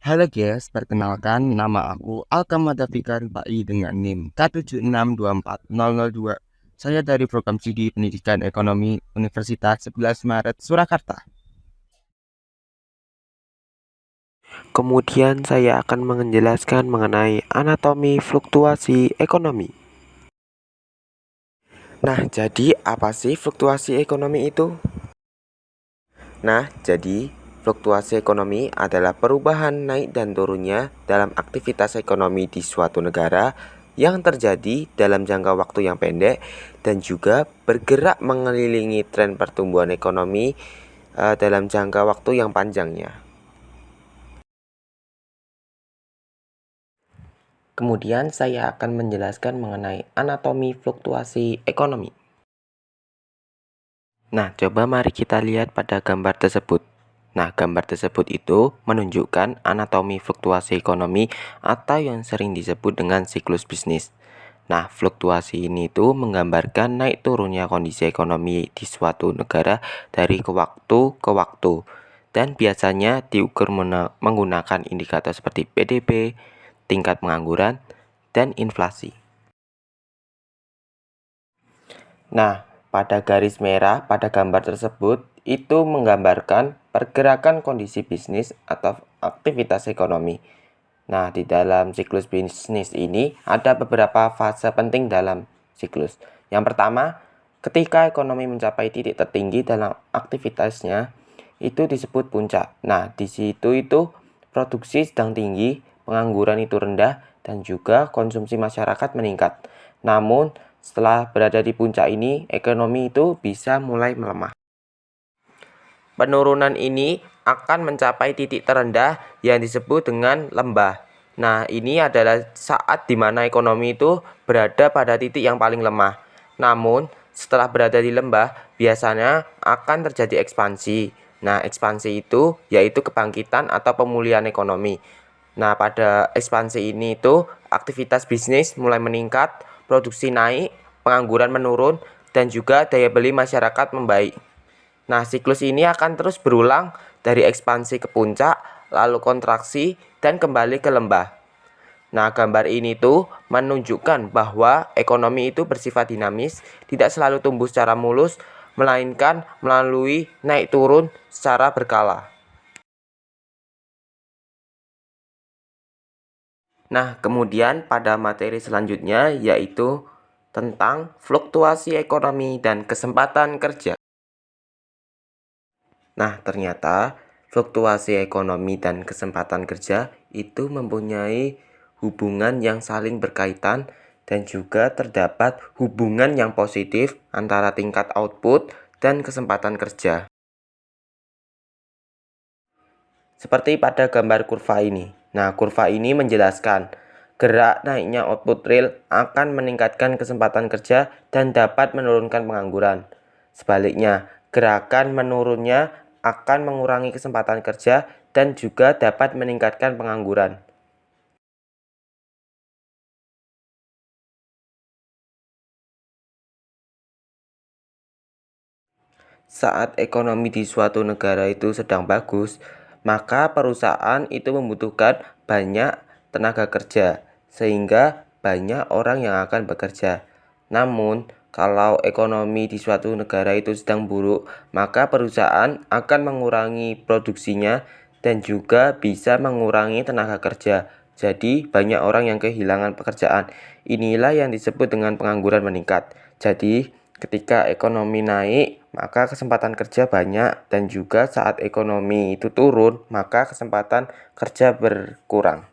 Halo guys, perkenalkan nama aku Alkamada Fikar Bai dengan NIM K76240002. Saya dari program studi Pendidikan Ekonomi Universitas 11 Maret Surakarta. Kemudian saya akan menjelaskan mengenai anatomi fluktuasi ekonomi. Nah, jadi apa sih fluktuasi ekonomi itu? Jadi fluktuasi ekonomi adalah perubahan naik dan turunnya dalam aktivitas ekonomi di suatu negara yang terjadi dalam jangka waktu yang pendek dan juga bergerak mengelilingi tren pertumbuhan ekonomi dalam jangka waktu yang panjangnya. Kemudian saya akan menjelaskan mengenai anatomi fluktuasi ekonomi. Nah, coba mari kita lihat pada gambar tersebut. Nah, gambar tersebut itu menunjukkan anatomi fluktuasi ekonomi atau yang sering disebut dengan siklus bisnis. Nah, fluktuasi ini itu menggambarkan naik turunnya kondisi ekonomi di suatu negara dari ke waktu dan biasanya diukur menggunakan indikator seperti PDB, tingkat pengangguran, dan inflasi. Nah, pada garis merah pada gambar tersebut itu menggambarkan pergerakan kondisi bisnis atau aktivitas ekonomi. Nah, di dalam siklus bisnis ini ada beberapa fase penting dalam siklus. Yang pertama, ketika ekonomi mencapai titik tertinggi dalam aktivitasnya, itu disebut puncak. Nah, di situ itu produksi sedang tinggi, pengangguran itu rendah, dan juga konsumsi masyarakat meningkat. Namun, setelah berada di puncak ini, ekonomi itu bisa mulai melemah. Penurunan ini akan mencapai titik terendah yang disebut dengan lembah. Nah, ini adalah saat di mana ekonomi itu berada pada titik yang paling lemah. Namun, setelah berada di lembah, biasanya akan terjadi ekspansi. Nah, ekspansi itu yaitu kebangkitan atau pemulihan ekonomi. Nah, pada ekspansi ini itu aktivitas bisnis mulai meningkat, produksi naik, pengangguran menurun, dan juga daya beli masyarakat membaik. Nah, siklus ini akan terus berulang dari ekspansi ke puncak, lalu kontraksi, dan kembali ke lembah. Nah, gambar ini tuh menunjukkan bahwa ekonomi itu bersifat dinamis, tidak selalu tumbuh secara mulus, melainkan melalui naik turun secara berkala. Nah, kemudian pada materi selanjutnya yaitu tentang fluktuasi ekonomi dan kesempatan kerja. Nah, ternyata fluktuasi ekonomi dan kesempatan kerja itu mempunyai hubungan yang saling berkaitan dan juga terdapat hubungan yang positif antara tingkat output dan kesempatan kerja. Seperti pada gambar kurva ini. Nah, kurva ini menjelaskan gerak naiknya output real akan meningkatkan kesempatan kerja dan dapat menurunkan pengangguran. Sebaliknya, gerakan menurunnya akan mengurangi kesempatan kerja dan juga dapat meningkatkan pengangguran. Saat ekonomi di suatu negara itu sedang bagus, maka perusahaan itu membutuhkan banyak tenaga kerja, sehingga banyak orang yang akan bekerja. Namun, kalau ekonomi di suatu negara itu sedang buruk, maka perusahaan akan mengurangi produksinya dan juga bisa mengurangi tenaga kerja. Jadi, banyak orang yang kehilangan pekerjaan. Inilah yang disebut dengan pengangguran meningkat. Jadi, ketika ekonomi naik, maka kesempatan kerja banyak dan juga saat ekonomi itu turun, maka kesempatan kerja berkurang.